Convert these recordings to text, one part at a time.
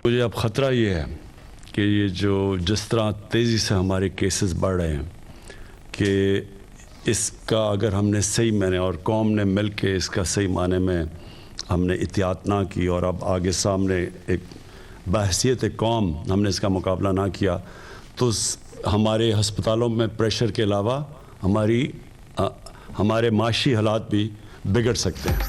مجھے اب خطرہ یہ ہے کہ یہ جو جس طرح تیزی سے ہمارے کیسز بڑھ رہے ہیں کہ اس کا اگر ہم نے صحیح معنی اور قوم نے مل کے اس کا صحیح معنی میں ہم نے احتیاط نہ کی اور اب آگے سامنے ایک بحیثیت قوم ہم نے اس کا مقابلہ نہ کیا تو ہمارے ہسپتالوں میں پریشر کے علاوہ ہمارے معاشی حالات بھی بگڑ سکتے ہیں۔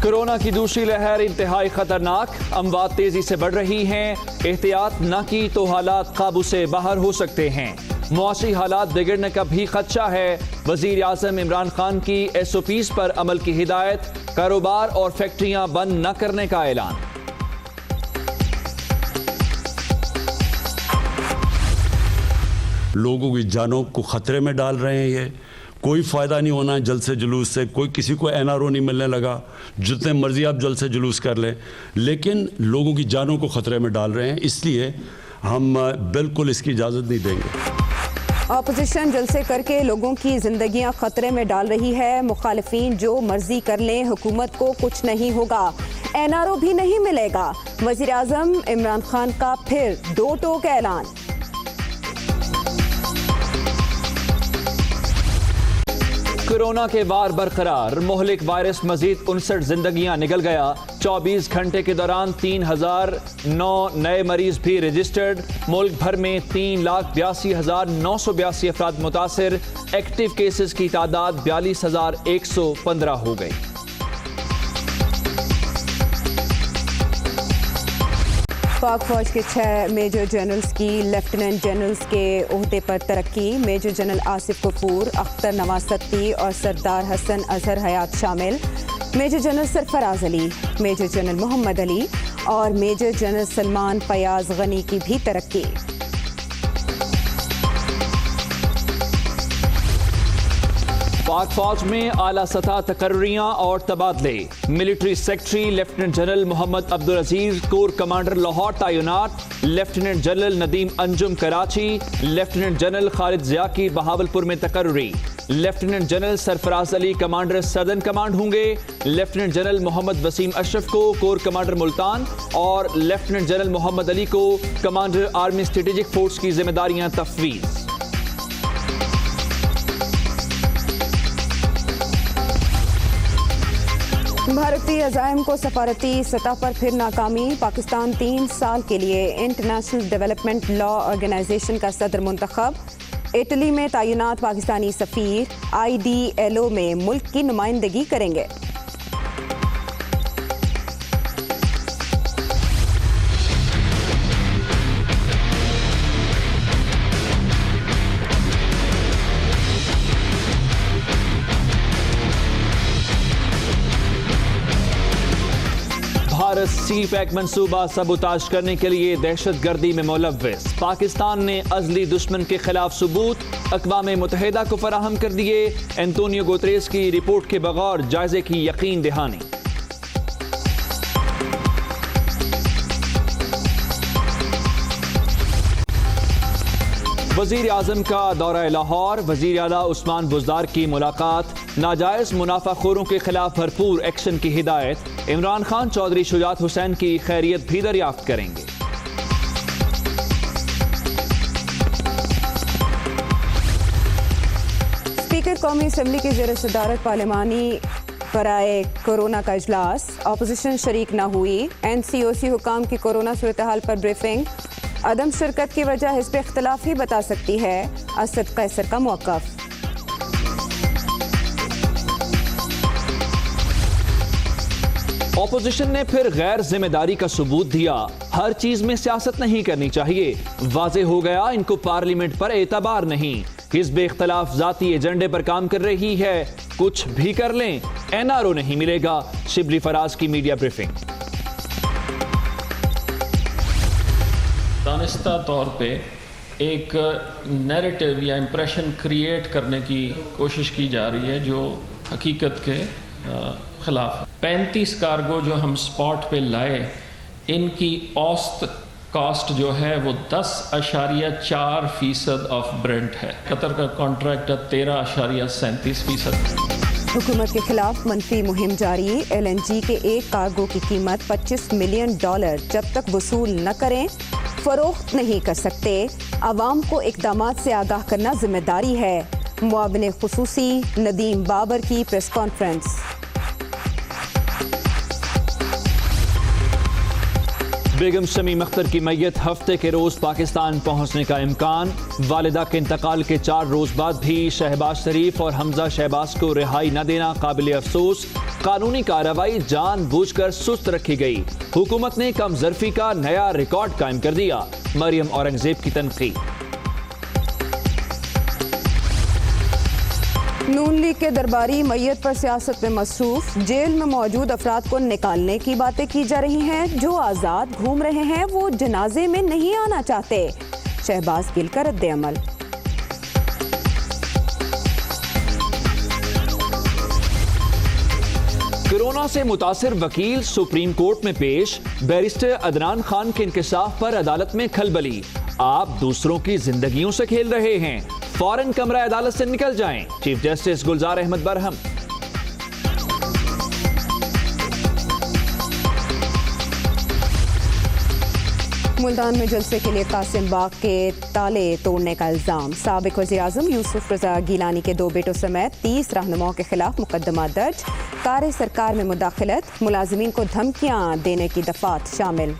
کورونا کی دوسری لہر انتہائی خطرناک، اموات تیزی سے بڑھ رہی ہیں، احتیاط نہ کی تو حالات قابو سے باہر ہو سکتے ہیں، معاشی حالات بگڑنے کا بھی خدشہ ہے۔ وزیر اعظم عمران خان کی SOPs پر عمل کی ہدایت، کاروبار اور فیکٹریاں بند نہ کرنے کا اعلان۔ لوگوں کی جانوں کو خطرے میں ڈال رہے ہیں، یہ کوئی فائدہ نہیں ہونا ہے جلد سے جلوس سے، کوئی کسی کو NRO نہیں ملنے لگا، جتنے مرضی آپ جلد سے جلوس کر لیں، لیکن لوگوں کی جانوں کو خطرے میں ڈال رہے ہیں، اس لیے ہم بالکل اس کی اجازت نہیں دیں گے۔ اپوزیشن جلسے کر کے لوگوں کی زندگیاں خطرے میں ڈال رہی ہے، مخالفین جو مرضی کر لیں، حکومت کو کچھ نہیں ہوگا، NRO بھی نہیں ملے گا۔ وزیر اعظم عمران خان کا پھر دو ٹوک اعلان۔ کورونا کے وار برقرار، مہلک وائرس مزید 59 زندگیاں نگل گیا، 24 گھنٹے کے دوران 3009 نئے مریض بھی رجسٹرڈ، ملک بھر میں 3,82,982 افراد متاثر، ایکٹیو کیسز کی تعداد 42,115 ہو گئی۔ پاک فوج کے 6 میجر جنرلز کی لیفٹیننٹ جنرلز کے عہدے پر ترقی، میجر جنرل آصف غفور، اختر نواستی اور سردار حسن اظہر حیات شامل، میجر جنرل سرفراز علی، میجر جنرل محمد علی اور میجر جنرل سلمان فیاض غنی کی بھی ترقی۔ پاک فوج میں اعلیٰ سطح تقرریاں اور تبادلے، ملٹری سیکرٹری لیفٹیننٹ جنرل محمد عبدالعزیز کور کمانڈر لاہور تعینات، لیفٹیننٹ جنرل ندیم انجم کراچی، لیفٹیننٹ جنرل خالد ضیاء کی بہاولپور میں تقرری، لیفٹیننٹ جنرل سرفراز علی کمانڈر سدرن کمانڈ ہوں گے، لیفٹیننٹ جنرل محمد وسیم اشرف کو کور کمانڈر ملتان اور لیفٹیننٹ جنرل محمد علی کو کمانڈر آرمی اسٹریٹجک فورس کی ذمہ داریاں تفویض۔ بھارتی عزائم کو سفارتی سطح پر پھر ناکامی، پاکستان 3 سال کے لیے انٹرنیشنل ڈیولپمنٹ لا آرگنائزیشن کا صدر منتخب، اٹلی میں تعینات پاکستانی سفیر IDLO میں ملک کی نمائندگی کریں گے۔ بھارت سی پیک منصوبہ سبوتاژ کرنے کے لیے دہشت گردی میں ملوث، پاکستان نے ازلی دشمن کے خلاف ثبوت اقوام متحدہ کو فراہم کر دیے، اینٹونیو گوتریس کی رپورٹ کے بغیر جائزے کی یقین دہانی۔ وزیر اعظم کا دورہ لاہور، وزیر اعلیٰ عثمان بزدار کی ملاقات، ناجائز منافع خوروں کے خلاف بھرپور ایکشن کی ہدایت، عمران خان چودھری شجاعت حسین کی خیریت بھی دریافت کریں گے۔ اسپیکر قومی اسمبلی کی زیر صدارت پارلیمانی برائے کورونا کا اجلاس، اپوزیشن شریک نہ ہوئی، NCOC حکام کی کورونا صورتحال پر بریفنگ، عدم شرکت کی وجہ حزب اختلاف ہی بتا سکتی ہے، اسد قیصر کا موقف۔ اپوزیشن نے پھر غیر ذمہ داری کا ثبوت دیا، ہر چیز میں سیاست نہیں کرنی چاہیے، واضح ہو گیا ان کو پارلیمنٹ پر اعتبار نہیں، حزب اختلاف ذاتی ایجنڈے پر کام کر رہی ہے، کچھ بھی کر لیں NRO نہیں ملے گا، شبلی فراز کی میڈیا بریفنگ۔ دانستہ طور پہ ایک نیریٹو یا امپریشن کریٹ کرنے کی کوشش کی جا رہی ہے جو حقیقت کے خلاف۔ 35 کارگو جو ہم سپاٹ پہ لائے، ان کی اوسط کاسٹ جو ہے وہ 10.4% آف برنٹ ہے۔ قطر کا کانٹریکٹ 13.37%۔ हुकूमत के खिलाफ मनफी मुहिम जारी। LNG के एक कार्गो की कीमत $25 मिलियन जब तक वसूल न करें फरोख्त नहीं कर सकते। आवाम को इक़दामात से आगाह करना जिम्मेदारी है। मुआविन खुसूसी नदीम बाबर की प्रेस कॉन्फ्रेंस। बेगम शमीम अख्तर की मैयत हफ्ते के रोज पाकिस्तान पहुंचने का इम्कान। वालिदा के इंतकाल के 4 रोज बाद भी शहबाज शरीफ और हमजा शहबाज को रिहाई न देना काबिल अफसोस। कानूनी कार्रवाई जानबूझकर सुस्त रखी गई। हुकूमत ने कम ज़र्फी का नया रिकॉर्ड कायम कर दिया। मरियम औरंगजेब की तनकीद। नून लीग के दरबारी मैयत पर सियासत में मसरूफ। जेल में मौजूद अफराद को निकालने की बातें की जा रही हैं। जो आज़ाद घूम रहे हैं वो जनाजे में नहीं आना चाहते। शहबाज गिल का रद्द-ए-अमल। कोरोना से मुतासिर वकील सुप्रीम कोर्ट में पेश। बैरिस्टर अदनान खान के इंकशाफ पर अदालत में खलबली। आप दूसरों की जिंदगियों से खेल रहे हैं, फौरन कमरा अदालत से निकल जाएं। चीफ जस्टिस गुलजार अहमद बरहम। मुल्तान में जलसे के लिए कासिम बाग के ताले तोड़ने का इल्जाम। साबिक वज़ीर आज़म यूसुफ रज़ा गिलानी के 2 बेटों समेत 30 रहनुमाओं के खिलाफ मुकदमा दर्ज। कार सरकार में मुदाखलत, मुलाजिमीन को धमकियां देने की दफात शामिल।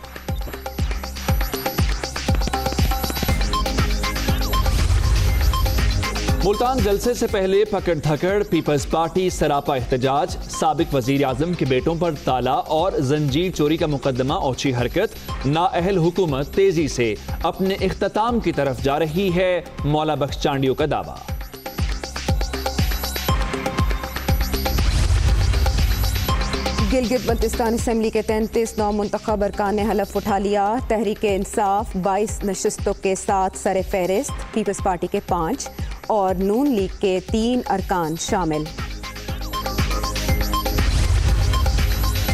मुल्तान जलसे से पहले पकड़ धकड़, पीपल्स पार्टी सरापा एहतजाज। साबिक वजीर आजम के बेटों पर ताला और जंजीर चोरी का मुकदमा ओछी हरकत। नाअहल हुकूमत तेजी से अपने इख्तिताम की तरफ जा रही है, मौला बख्श चांडियों का दावा। गिलगित बल्तिस्तान असेंबली के 33 नौ मुंतखब अरकान ने हलफ उठा लिया। तहरीक इंसाफ 22 नशिस्तों के साथ सरे फहरिस्त। पीपल्स पार्टी के 5 और नून लीग के 3 अरकान शामिल।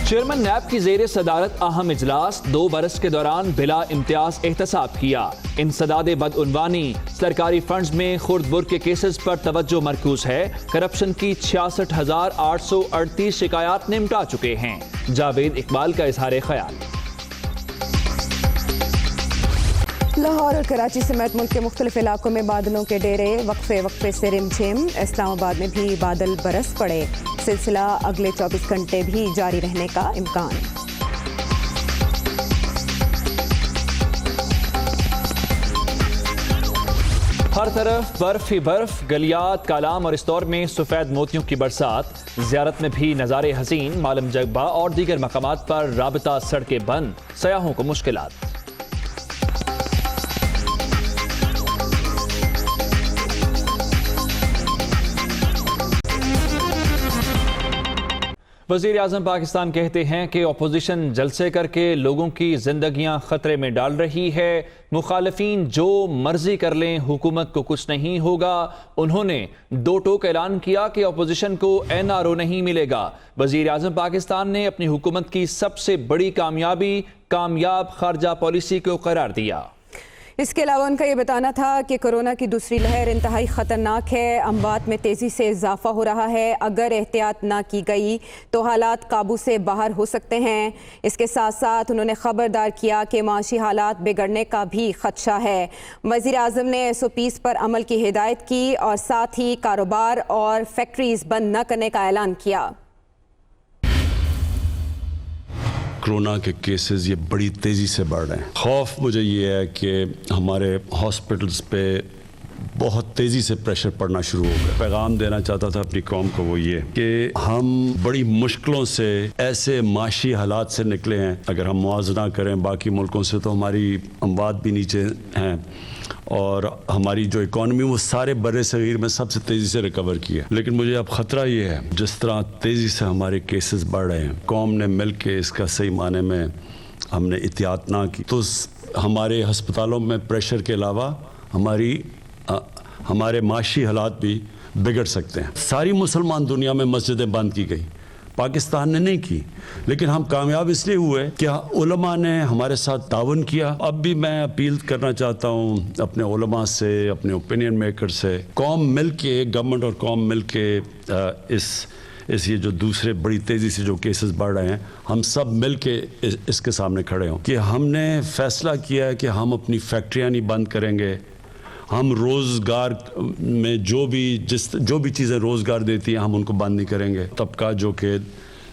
चेयरमैन नैब की जेर सदारत अहम इजलास। 2 बरस के दौरान बिला इम्तियाज एहतसाब किया। इंसदाद बदउनवानी, सरकारी फंड्स में खुर्द बुर्द के केसेस पर तवज्जो मरकूज है। करप्शन की 66,838 शिकायत निपटा चुके हैं। जावेद इकबाल का इजहार ख्याल। लाहौर और कराची समेत मुल्क के मुख्तलिफ इलाकों में बादलों के डेरे, वक्फे से रिमझिम। इस्लामाबाद में भी बादल बरस पड़े। सिलसिला अगले 24 घंटे भी जारी रहने का इम्कान। हर तरफ बर्फ ही बर्फ। गलियात, कालाम और इस दौर में सफेद मोतियों की बरसात। ज़ियारत में भी नज़ारे हसीन। मालम जगबा और दीगर मकामात पर राबता सड़कें बंद, सयाहों को मुश्किलात। वज़ीर आज़म पाकिस्तान कहते हैं कि अपोजिशन जलसे करके लोगों की जिंदगियां खतरे में डाल रही है। मुखालिफिन जो मर्जी कर लें, हुकूमत को कुछ नहीं होगा। उन्होंने 2 टोक ऐलान किया कि अपोजिशन को NRO नहीं मिलेगा। वज़ीर आज़म पाकिस्तान ने अपनी हुकूमत की सबसे बड़ी कामयाबी कामयाब खारजा पॉलिसी को करार दिया। इसके अलावा उनका ये बताना था कि कोरोना की दूसरी लहर इंतहाई ख़तरनाक है। अमवात में तेज़ी से इजाफा हो रहा है। अगर एहतियात ना की गई तो हालात काबू से बाहर हो सकते हैं। इसके साथ साथ उन्होंने ख़बरदार किया कि माशी हालात बिगड़ने का भी खदशा है। वज़ीर आज़म ने SOPs पर अमल की हिदायत की और साथ ही कारोबार और फैक्ट्रीज बंद न करने का ऐलान किया। कोरोना के केसेस ये बड़ी तेज़ी से बढ़ रहे हैं। खौफ मुझे ये है कि हमारे हॉस्पिटल्स पे बहुत तेज़ी से प्रेशर पड़ना शुरू हो गया। पैगाम देना चाहता था अपनी कौम को वो ये कि हम बड़ी मुश्किलों से ऐसे माशी हालात से निकले हैं। अगर हम मुआवजा करें बाकी मुल्कों से तो हमारी अमवात भी नीचे हैं और हमारी जो इकॉनमी वो सारे बड़े सगीर में सबसे तेज़ी से रिकवर की है। लेकिन मुझे अब ख़तरा ये है जिस तरह तेज़ी से हमारे केसेस बढ़ रहे हैं, कौम ने मिल के इसका सही माने में हमने एहतियात ना की तो हमारे हस्पतालों में प्रेशर के अलावा हमारे माशी हालात भी बिगड़ सकते हैं। सारी मुसलमान दुनिया में मस्जिदें बंद की गई, पाकिस्तान ने नहीं की, लेकिन हम कामयाब इसलिए हुए कि उलमा ने हमारे साथ तावन किया। अब भी मैं अपील करना चाहता हूँ अपने उलमा से, अपने ओपिनियन मेकर से, कौम मिल के, गवर्नमेंट और कौम मिल के इस ये जो दूसरे बड़ी तेज़ी से जो केसेस बढ़ रहे हैं, हम सब मिल के इसके सामने खड़े हों कि हमने फैसला किया है कि हम अपनी फैक्ट्रियाँ नहीं बंद करेंगे। हम रोज़गार में जो भी चीज़ें रोज़गार देती हैं हम उनको बंद नहीं करेंगे। तबका जो कि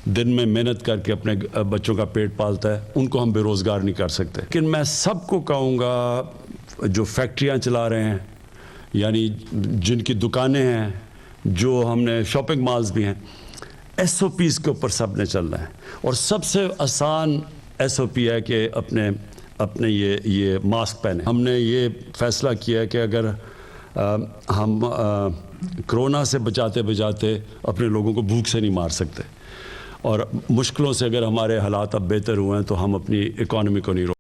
दिन में मेहनत करके अपने बच्चों का पेट पालता है, उनको हम बेरोज़गार नहीं कर सकते। लेकिन मैं सबको कहूँगा जो फैक्ट्रियाँ चला रहे हैं, यानी जिनकी दुकानें हैं, जो हमने शॉपिंग मॉल्स भी हैं, SOPs के ऊपर सब ने चलना है। और सबसे आसान SOP है कि अपने ये मास्क पहने। हमने ये फैसला किया है कि अगर हम कोरोना से बचाते बचाते अपने लोगों को भूख से नहीं मार सकते, और मुश्किलों से अगर हमारे हालात अब बेहतर हुए हैं तो हम अपनी इकॉनमी को नहीं रोक